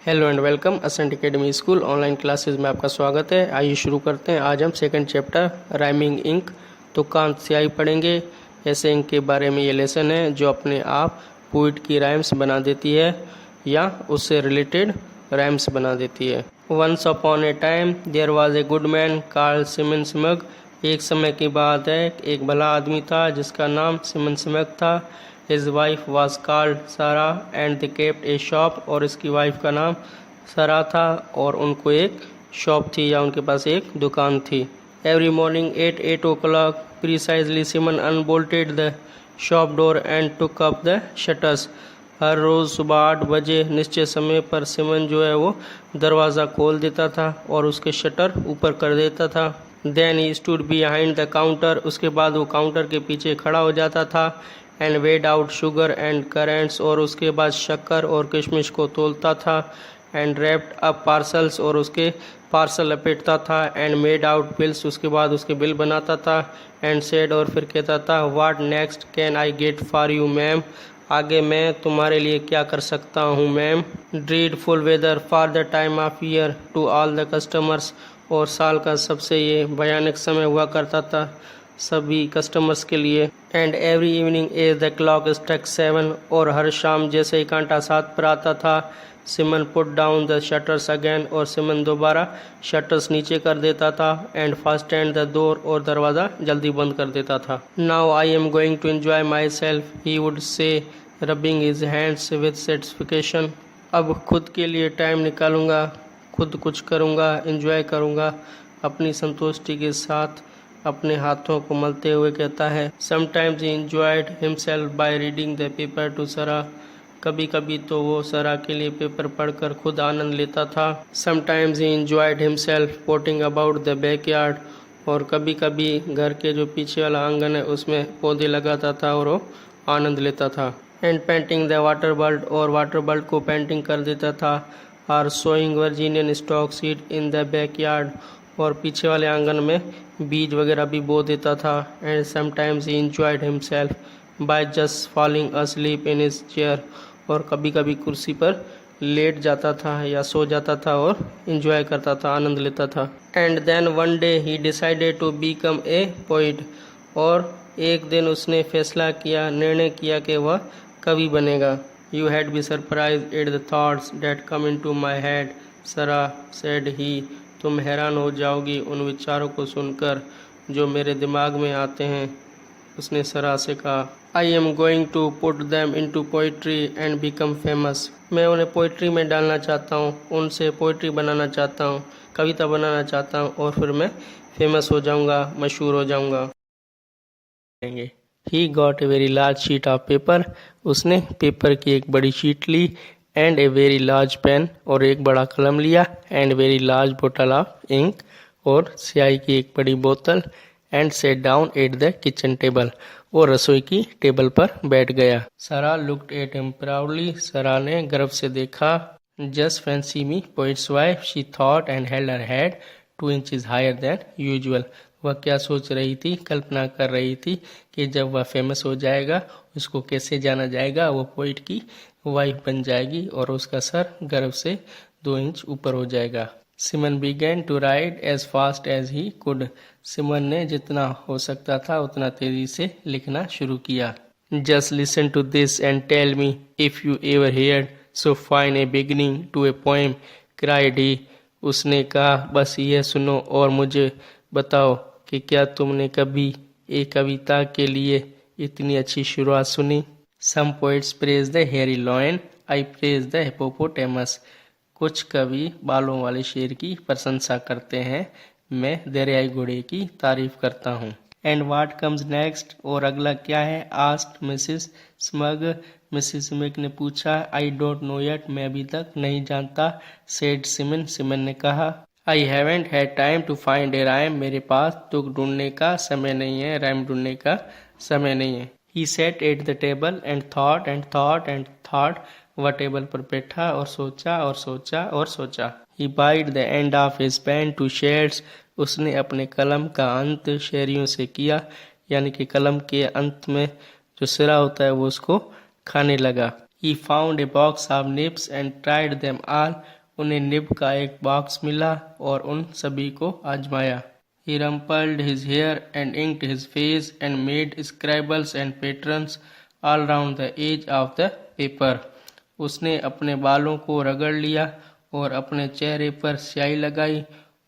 Hello and welcome Ascent academy school online classes में आपका स्वागत है। आइए शुरू करते हैं। आज हम सेकंड चैप्टर राइमिंग इंक तुकांत स्याही पढ़ेंगे। ऐसे इंक के बारे में ये लेसन है जो अपने आप पोइट की राइम्स बना देती है या उससे रिलेटेड राइम्स बना देती है। Once upon a time there was a good man called Simon Smug. एक समय की बात है, एक भला आदमी था जिसका नाम सिमन स्मग था। His wife was called सारा and they kept a shop। और इसकी वाइफ का नाम सारा था और उनको एक शॉप थी या उनके पास एक दुकान थी। Every morning at 8 o'clock precisely Simon unbolted the shop door and took up the shutters। हर रोज़ सुबह 8 बजे निश्चित समय पर सिमन जो है वो दरवाज़ा खोल देता था और उसके शटर ऊपर कर देता था। Then he stood behind the counter। उसके बाद वो काउंटर के पीछे खड़ा हो जाता था। And weighed out sugar and currants. और उसके बाद शक्कर और किशमिश को तोलता था। And wrapped up parcels. और उसके पार्सल लपेटता था। And made out bills. उसके बाद उसके बिल बनाता था। एंड सेड और फिर कहता था what next can I get for you ma'am. आगे मैं तुम्हारे लिए क्या कर सकता हूँ ma'am. Dreadful weather for the time of year to all the customers. और साल का सबसे ये भयानक समय हुआ करता था सभी कस्टमर्स के लिए। And every evening as the clock struck 7। और हर शाम जैसे ही घंटा 7 पर आता था Simon put down the shutters again. और सिमन दोबारा शटर्स नीचे कर देता था। And fast and the door. और दरवाज़ा जल्दी बंद कर देता था। Now I am going to enjoy myself he would say rubbing his hands with satisfaction. अब खुद के लिए टाइम निकालूंगा, खुद कुछ करूंगा, एंजॉय करूंगा अपनी संतुष्टि के साथ, अपने हाथों को मलते हुए कहता है। Sometimes he enjoyed himself by reading the paper two सरा। कभी कभी तो वो सरा के लिए पेपर पढ़कर खुद आनंद लेता था। Sometimes he enjoyed himself Ponting about the backyard. और कभी कभी घर के जो पीछे वाला आंगन है उसमें पौधे लगाता था और वो आनंद लेता था। And painting the water bird. और वाटर बर्ड को पेंटिंग कर देता था। Are sowing Virginian stock seed in the backyard. और पीछे वाले आंगन में बीज वगैरह भी बो देता था। And sometimes he enjoyed himself by just falling asleep in his chair. और कभी कभी कुर्सी पर लेट जाता था या सो जाता था और एंजॉय करता था, आनंद लेता था। And then one day he decided to become a poet. और एक दिन उसने फैसला किया, निर्णय किया कि वह कवि बनेगा। You had be surprise at the thoughts that come into my head Sarah said he. तुम हैरान हो जाओगी उन विचारों को सुनकर जो मेरे दिमाग में आते हैं, उसने सरा से कहा। I am going to put them into poetry and become famous. मैं उन्हें पोइट्री में डालना चाहता हूँ, उनसे पोइट्री बनाना चाहता हूँ, कविता बनाना चाहता हूँ और फिर मैं फेमस हो जाऊँगा, मशहूर हो जाऊँगा। He got a very large sheet of paper. उसने पेपर की एक बड़ी शीट ली। And a very large pen. और एक बड़ा कलम लिया। And very large bottle of ink. और स्याही की एक बड़ी बोतल। And sat down at the kitchen table. और रसोई की टेबल पर बैठ गया। सरा लुक्ड एट हिम प्राउडली। सरा ने गर्व से देखा। Just fancy me poet's wife she thought and held her head 2 inches higher than usual. वह क्या सोच रही थी, कल्पना कर रही थी कि जब वह फेमस हो जाएगा उसको कैसे जाना जाएगा। वो पोइट की वाइफ बन जाएगी और उसका सर गर्व से 2 इंच ऊपर हो जाएगा। Simon began to write as fast as he could. Simon ने जितना हो सकता था उतना तेजी से लिखना शुरू किया। Just listen to this and tell me if you ever heard so fine a beginning to a poem cried he. उसने कहा बस यह सुनो और मुझे बताओ कि क्या तुमने कभी एक कविता के लिए इतनी अच्छी शुरुआत सुनी। Some poets praise the hairy lion I praise the hippopotamus. कुछ कवि बालों वाले शेर की प्रशंसा करते हैं, मैं दरियाई घोड़े की तारीफ करता हूँ। And what comes next. और अगला क्या है। Asked Mrs smug. Mrs smug ने पूछा। I don't know yet. मैं अभी तक नहीं जानता। सेड सिमन। सिमन ने कहा। I haven't had time to find a rhyme. मेरे पास तुक ढूंढने का समय नहीं है, राइम ढूंढने का समय नहीं है। He sat at the table and thought and thought and thought. वह टेबल पर बैठा और सोचा और सोचा और सोचा। He bite the end of his pen to shreds. उसने अपने कलम का अंत शेरियों से किया, यानी कि कलम के अंत में जो सिरा होता है वो उसको खाने लगा। He found a box of nibs and tried them all. उन्हें निब का एक बॉक्स मिला और उन सभी को आजमाया. He rumpled his hair and inked his face and made scribbles and patterns all round the edge of the paper. उसने अपने बालों को रगड़ लिया और अपने चेहरे पर स्याही लगाई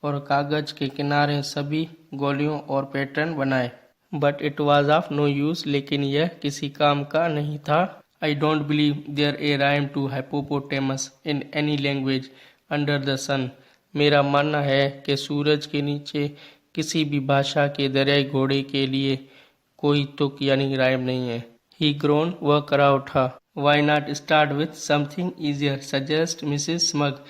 और कागज के किनारे सभी गोलियों और पैटर्न बनाए. But it was of no use. लेकिन यह किसी काम का नहीं था. I don't believe there a rhyme to hippopotamus in any language under the sun. मेरा मानना है कि सूरज के नीचे किसी भी भाषा के दरियाई घोड़े के लिए कोई तुक यानी राइम नहीं है. He groaned. वह करा उठा. Why not start with something easier? Suggest Mrs. Smug.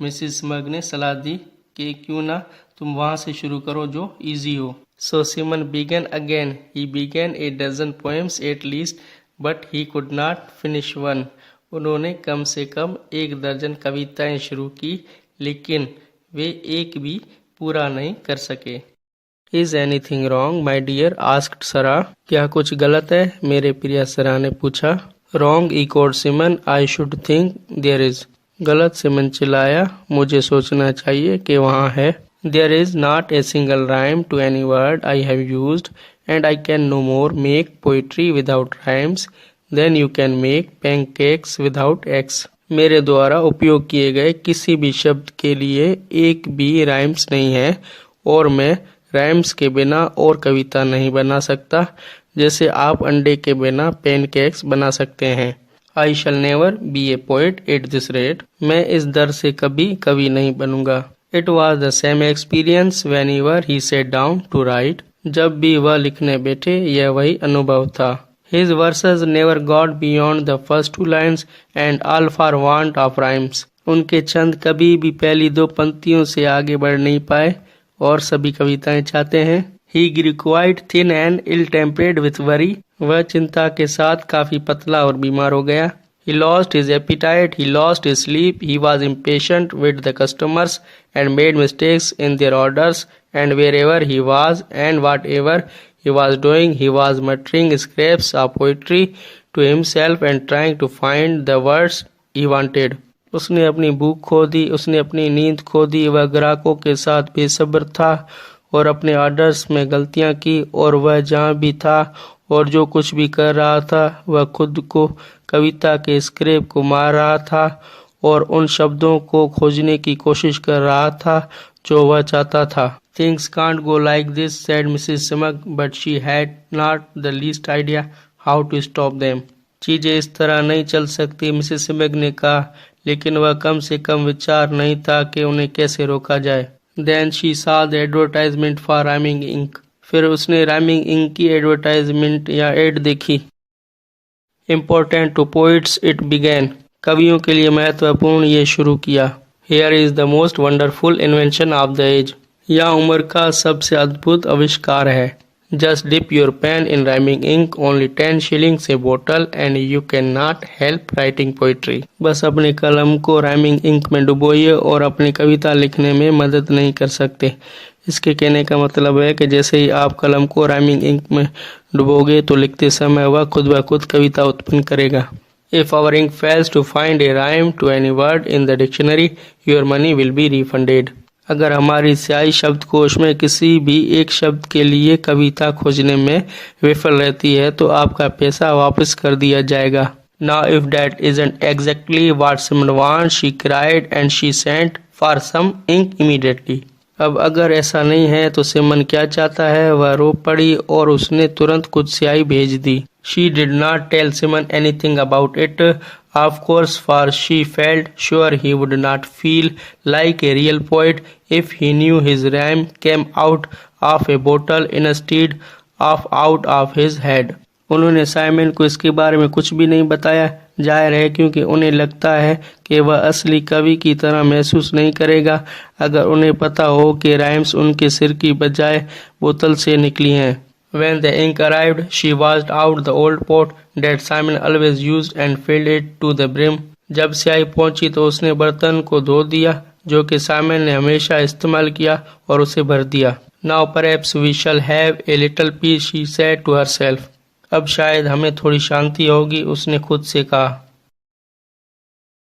Mrs. Smug ने सलाह दी कि क्यों ना तुम वहाँ से शुरू करो जो इजी हो. So Simon began again. He began a dozen poems at least, but he could not finish one. उन्होंने कम से कम 1 दर्जन कविताएं शुरू की, लेकिन वे एक भी पूरा नहीं कर सके. Is anything wrong, my dear? asked Sarah. क्या कुछ गलत है? मेरे प्रिय सरा ने पूछा. Wrong, echoed Simon. I should think there is. गलत, सिमन चिल्लाया. मुझे सोचना चाहिए कि वहाँ है. There is not a single rhyme to any word I have used, and I can no more make poetry without rhymes than you can make pancakes without eggs. मेरे द्वारा उपयोग किए गए किसी भी शब्द के लिए एक भी राइम्स नहीं है और मैं राइम्स के बिना और कविता नहीं बना सकता जैसे आप अंडे के बिना पैनकेक्स बना सकते हैं. I shall never be a poet at this rate. मैं इस दर से कभी कवि नहीं बनूंगा. It was the same experience whenever he sat down to write. जब भी वह लिखने बैठे यह वही अनुभव था. His verses never got beyond the first 2 lines and all for want of rhymes. उनके छंद कभी भी पहली 2 पंक्तियों से आगे बढ़ नहीं पाए और सभी कविताएं चाहते हैं. He grew quite thin and ill-tempered with worry. वह चिंता के साथ काफी पतला और बीमार हो गया. He lost his appetite, he lost his sleep, he was impatient with the customers and made mistakes in their orders, and wherever he was and whatever he was doing, he was muttering scraps of poetry to himself and trying to find the words he wanted. उसने अपनी भूख खो दी, उसने अपनी नींद खो दी, वह ग्राहकों के साथ बेसब्र था और अपने ऑर्डर्स में गलतियां की और वह जहाँ भी था और जो कुछ भी कर रहा था वह खुद को कविता के स्क्रेप को मार रहा था और उन शब्दों को खोजने की कोशिश कर रहा था जो वह चाहता था. Things can't go like this, said Mrs. Smug, but she had not the least idea how to stop them. चीजें इस तरह नहीं चल सकती, मिसेस स्मिग ने कहा, लेकिन वह कम से कम विचार नहीं था कि उन्हें कैसे रोका जाए. Then she saw the advertisement for rhyming ink. फिर उसने राइमिंग इंक की एडवर्टाइजमेंट या एड देखी. Important to poets, it began. कवियों के लिए महत्वपूर्ण ये शुरू किया. Here is the most wonderful invention of the age. यह उम्र का सबसे अद्भुत आविष्कार है. Just dip your pen in rhyming ink, only 10 shillings a bottle, and you cannot help writing poetry. बस अपने कलम को राइमिंग इंक में डुबोइए और अपनी कविता लिखने में मदद नहीं कर सकते. इसके कहने का मतलब है कि जैसे ही आप कलम को राइमिंग इंक में डुबोगे तो लिखते समय वह खुद ब खुद कविता उत्पन्न करेगा. If our ink fails to find a rhyme to any word in the dictionary, your money will be refunded. अगर हमारी स्याही शब्दकोश में किसी भी एक शब्द के लिए कविता खोजने में विफल रहती है तो आपका पैसा वापस कर दिया जाएगा. Now if that isn't exactly what Simon wants, she cried and she sent for some ink immediately. अब अगर ऐसा नहीं है तो सिमन क्या चाहता है, वह रो पड़ी और उसने तुरंत कुछ स्याही भेज दी. She did not tell Simon anything about it, of course, for she felt sure he would not feel like a real poet if he knew his rhyme came out of a bottle instead of out of his head. उन्होंने Simon को इसके बारे में कुछ भी नहीं बताया. जाहिर है क्योंकि उन्हें लगता है कि वह असली कवि की तरह महसूस नहीं करेगा अगर उन्हें पता हो कि राइम्स उनके सिर की बजाय बोतल से निकली हैं. When the ink arrived, she washed out the old pot that Simon always used and filled it to the brim. जब स्याही पहुंची तो उसने बर्तन को धो दिया जो कि साइमन ने हमेशा इस्तेमाल किया और उसे भर दिया. Now perhaps we shall have a little peace, she said to herself. अब शायद हमें थोड़ी शांति होगी, उसने खुद से कहा.